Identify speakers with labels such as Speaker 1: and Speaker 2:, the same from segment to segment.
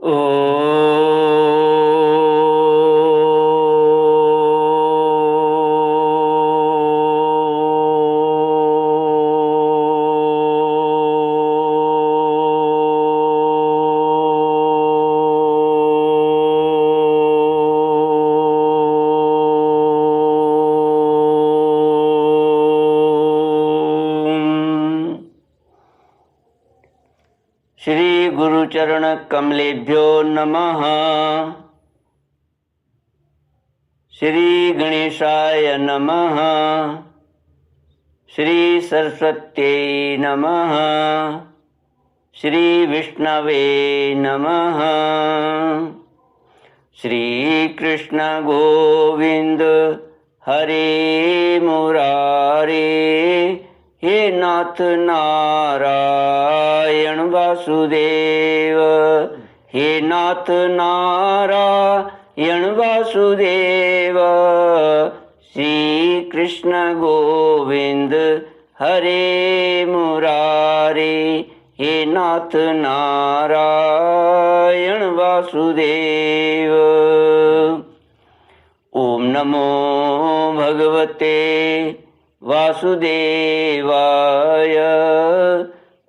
Speaker 1: ओ श्री गुरुचरण कमलेभ्यो नमः। श्री गणेशाय नमः। श्री सरस्वत्यै नमः। श्री विष्णवे नमः। श्री कृष्ण गोविंद हरे मुरारे, हे नाथ नारायण वासुदेव, हे नाथ नारायण वासुदेव। श्री कृष्ण गोविंद हरे मुरारे, हे नाथ नारायण वासुदेव। ओम नमो भगवते वासुदेवाय।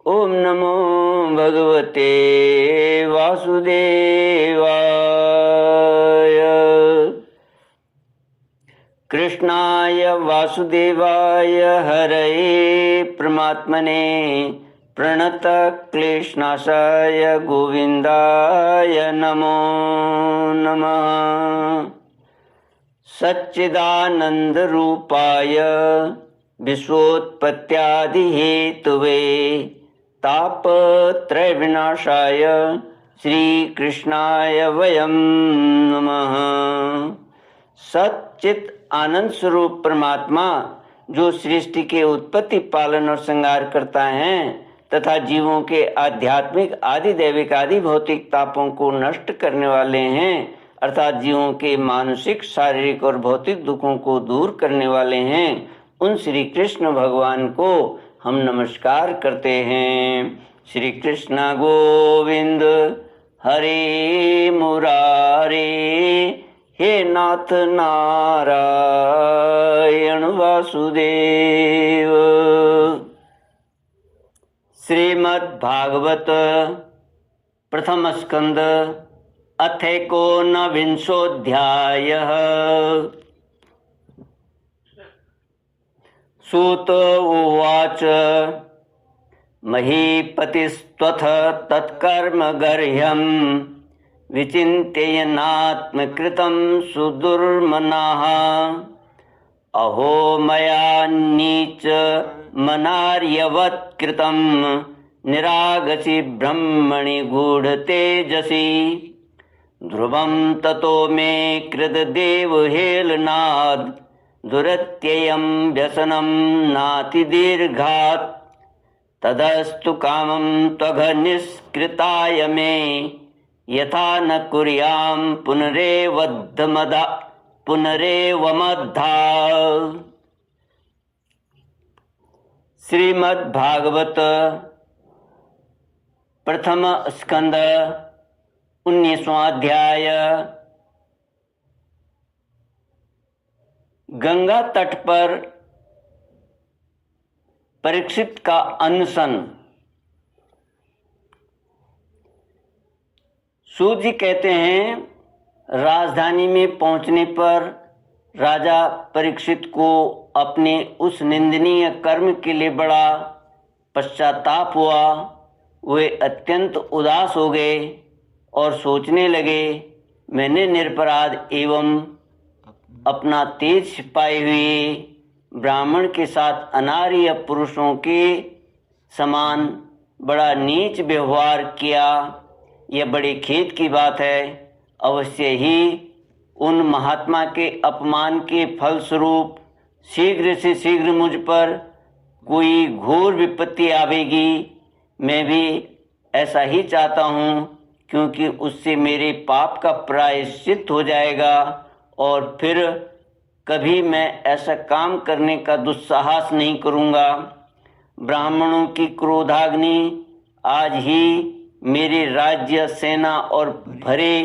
Speaker 1: ओम नमो भगवते वासुदेवाय। कृष्णाय वासुदेवाय हरये परमात्मने प्रणत क्लेशनाशाय गोविंदाय नमो नमः। सच्चिदानंद रूपाय विश्वोत्पत्त्यादि हेतुवे तापत्रय विनाशाय श्री कृष्णाय वयं नमः। सच्चित आनंद स्वरूप परमात्मा जो सृष्टि के उत्पत्ति, पालन और संहार करता है तथा जीवों के आध्यात्मिक आदि दैविक आदि भौतिक तापों को नष्ट करने वाले हैं, अर्थात जीवों के मानसिक, शारीरिक और भौतिक दुखों को दूर करने वाले हैं, उन श्री कृष्ण भगवान को हम नमस्कार करते हैं। श्री कृष्ण गोविंद हरे मुरारे, हे नाथ नारायण वासुदेव। श्रीमद्भागवत प्रथम स्कंद अथैकोनविंशोऽध्यायः। सूत उवाच महीपतिस्त्वथ तत्कर्म गर्ह्यं विचिन्तयन्नात्मकृतं सुदुर्मनाः। अहो मया नीच मनार्यवत्कृतं निरागसि ब्रह्मणि गूढतेजसि। ध्रुवं ततो मे कृतदेवहेलनाद् दुरत्ययं व्यसनं नातिदीर्घात्। तदस्तु कामं त्वघनिष्कृताय मे यथा न कुर्यां पुनरेवमद्धा। श्रीमद्भागवत प्रथम स्कंद 19वां अध्याय। गंगा तट पर परीक्षित का अनशन। सूत जी कहते हैं, राजधानी में पहुंचने पर राजा परीक्षित को अपने उस निंदनीय कर्म के लिए बड़ा पश्चाताप हुआ। वे अत्यंत उदास हो गए और सोचने लगे, मैंने निरपराध एवं अपना तेज छिपाए हुए ब्राह्मण के साथ अनार्य पुरुषों के समान बड़ा नीच व्यवहार किया। यह बड़े खेद की बात है। अवश्य ही उन महात्मा के अपमान के फलस्वरूप शीघ्र से शीघ्र मुझ पर कोई घोर विपत्ति आवेगी। मैं भी ऐसा ही चाहता हूँ, क्योंकि उससे मेरे पाप का प्रायश्चित हो जाएगा और फिर कभी मैं ऐसा काम करने का दुस्साहस नहीं करूँगा। ब्राह्मणों की क्रोधाग्नि आज ही मेरे राज्य, सेना और भरे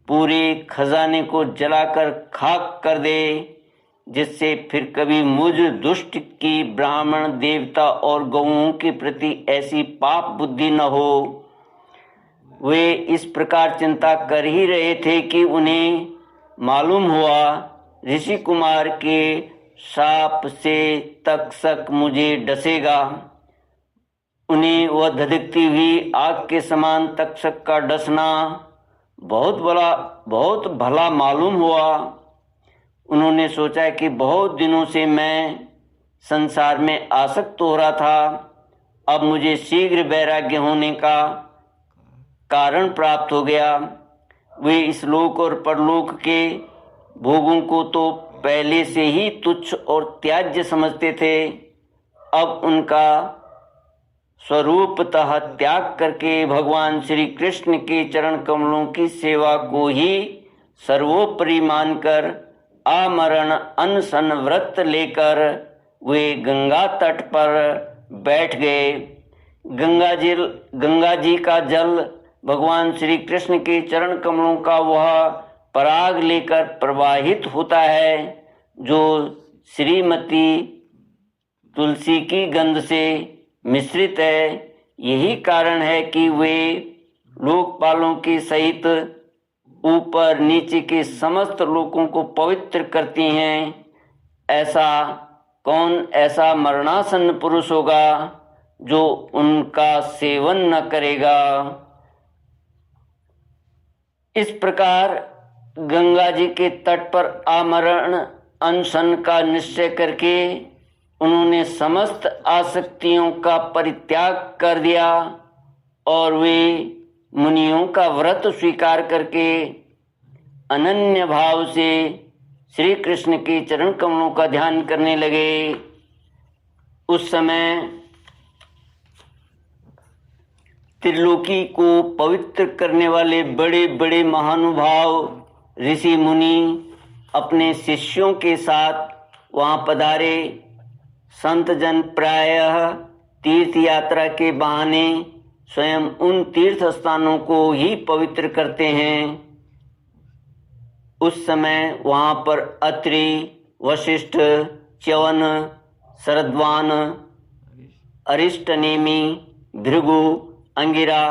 Speaker 1: पूरे खजाने को जलाकर खाक कर दे, जिससे फिर कभी मुझ दुष्ट की ब्राह्मण, देवता और गौओं के प्रति ऐसी पाप बुद्धि न हो। वे इस प्रकार चिंता कर ही रहे थे कि उन्हें मालूम हुआ ऋषि कुमार के शाप से तक्षक मुझे डसेगा। उन्हें वह धधकती हुई आग के समान तक्षक का डसना बहुत भला मालूम हुआ। उन्होंने सोचा कि बहुत दिनों से मैं संसार में आसक्त हो रहा था, अब मुझे शीघ्र वैराग्य होने का कारण प्राप्त हो गया। वे इस लोक और परलोक के भोगों को तो पहले से ही तुच्छ और त्याज्य समझते थे, अब उनका स्वरूपतः त्याग करके भगवान श्री कृष्ण के चरण कमलों की सेवा को ही सर्वोपरि मानकर आमरण अनशन व्रत लेकर वे गंगा तट पर बैठ गए। गंगा जी का जल भगवान श्री कृष्ण के चरण कमलों का वह पराग लेकर प्रवाहित होता है जो श्रीमती तुलसी की गंध से मिश्रित है। यही कारण है कि वे लोकपालों के सहित ऊपर नीचे के समस्त लोगों को पवित्र करती हैं। कौन ऐसा मरणासन्न पुरुष होगा जो उनका सेवन न करेगा। इस प्रकार गंगा जी के तट पर आमरण अनशन का निश्चय करके उन्होंने समस्त आसक्तियों का परित्याग कर दिया और वे मुनियों का व्रत स्वीकार करके अनन्य भाव से श्री कृष्ण के चरण कमलों का ध्यान करने लगे। उस समय त्रिलोकी को पवित्र करने वाले बड़े बड़े महानुभाव ऋषि मुनि अपने शिष्यों के साथ वहाँ पधारे। संत जन प्रायः तीर्थ यात्रा के बहाने स्वयं उन तीर्थ स्थानों को ही पवित्र करते हैं। उस समय वहाँ पर अत्रि, वशिष्ठ, च्यवन, शरद्वान, अरिष्टनेमि, भृगु, अंगिरा,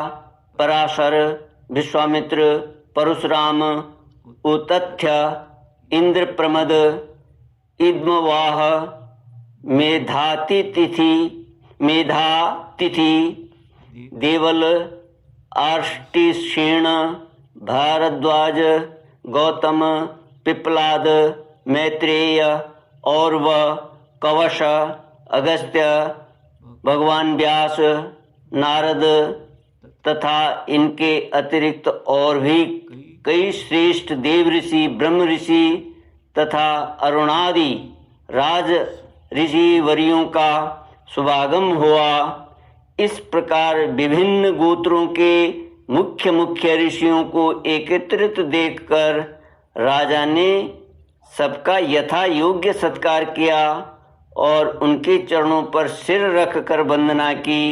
Speaker 1: पराशर, विश्वामित्र, परशुराम, उतथ्य, इंद्रप्रमद, इद्मवाह, मेधातिथि, देवल, आर्ष्टिशेण, भारद्वाज, गौतम, पिप्लाद, मैत्रेय, औरव, कवश, अगस्त्य, भगवान व्यास, नारद तथा इनके अतिरिक्त और भी कई श्रेष्ठ देव ऋषि, ब्रह्म ऋषि तथा अरुणादि राज ऋषि वरियों का शुभागम हुआ। इस प्रकार विभिन्न गोत्रों के मुख्य मुख्य ऋषियों को एकत्रित देखकर राजा ने सबका यथा योग्य सत्कार किया और उनके चरणों पर सिर रखकर वंदना की।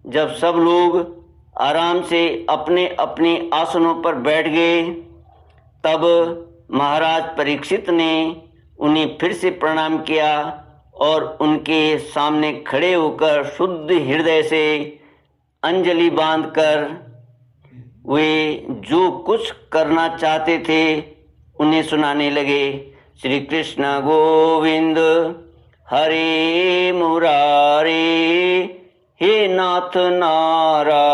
Speaker 1: जब सब लोग आराम से अपने अपने आसनों पर बैठ गए तब महाराज परीक्षित ने उन्हें फिर से प्रणाम किया और उनके सामने खड़े होकर शुद्ध हृदय से अंजलि बांधकर वे जो कुछ करना चाहते थे उन्हें सुनाने लगे। श्री कृष्ण गोविंद हरे मुरारे, हे नाथ नारायण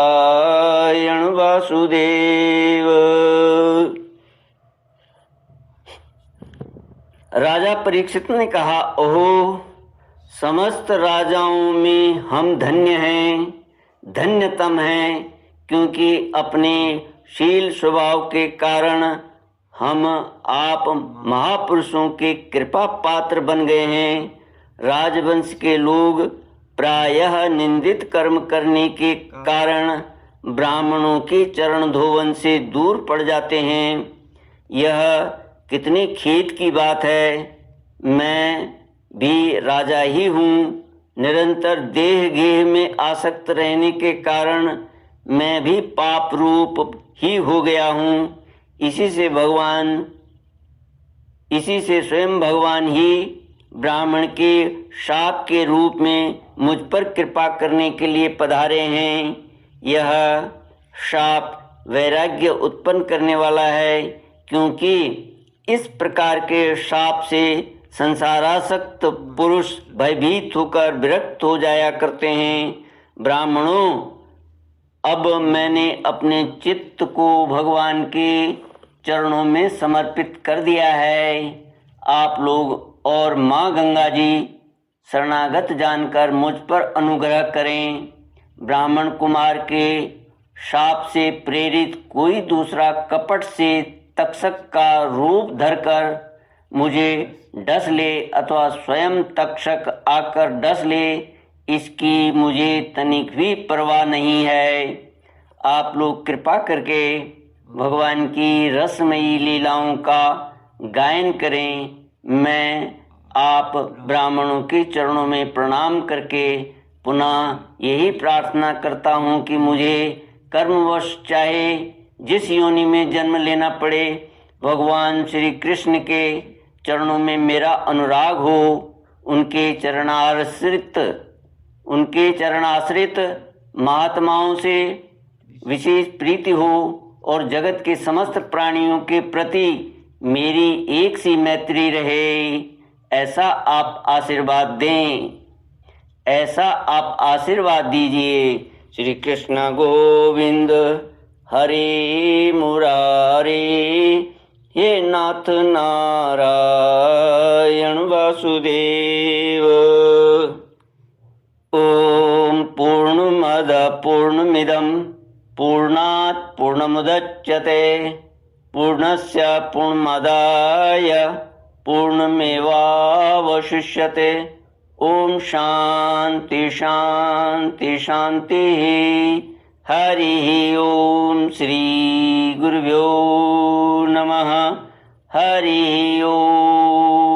Speaker 1: वासुदेव। राजा परीक्षित ने कहा, ओहो, समस्त राजाओं में हम धन्य हैं, धन्यतम हैं, क्योंकि अपने शील स्वभाव के कारण हम आप महापुरुषों के कृपा पात्र बन गए हैं। राजवंश के लोग प्रायः निंदित कर्म करने के कारण ब्राह्मणों के चरण धोवन से दूर पड़ जाते हैं। यह कितनी खेद की बात है। मैं भी राजा ही हूँ। निरंतर देह गेह में आसक्त रहने के कारण मैं भी पाप रूप ही हो गया हूँ। इसी से स्वयं भगवान ही ब्राह्मण के शाप के रूप में मुझ पर कृपा करने के लिए पधारे हैं। यह शाप वैराग्य उत्पन्न करने वाला है, क्योंकि इस प्रकार के शाप से संसारासक्त पुरुष भयभीत होकर विरक्त हो जाया करते हैं। ब्राह्मणों, अब मैंने अपने चित्त को भगवान के चरणों में समर्पित कर दिया है। आप लोग और माँ गंगा जी शरणागत जानकर मुझ पर अनुग्रह करें। ब्राह्मण कुमार के शाप से प्रेरित कोई दूसरा कपट से तक्षक का रूप धरकर मुझे डस ले अथवा स्वयं तक्षक आकर डस ले, इसकी मुझे तनिक भी परवाह नहीं है। आप लोग कृपा करके भगवान की रसमयी लीलाओं का गायन करें। मैं आप ब्राह्मणों के चरणों में प्रणाम करके पुनः यही प्रार्थना करता हूँ कि मुझे कर्मवश चाहे जिस योनि में जन्म लेना पड़े, भगवान श्री कृष्ण के चरणों में मेरा अनुराग हो, उनके चरणाश्रित महात्माओं से विशेष प्रीति हो और जगत के समस्त प्राणियों के प्रति मेरी एक सी मैत्री रहे, ऐसा आप आशीर्वाद दीजिए। श्री कृष्ण गोविंद हरे मुरारे, हे नाथ नारायण वासुदेव। ओम पूर्णमद पूर्णमिदं पूर्णात् पूर्णमुदच्यते पूर्णस्य पूर्णमादाय पूर्णमेवावशिष्यते। ओम शांति शांति शांति। हरि ओम श्री गुरुभ्यो नमः। हरि ओम।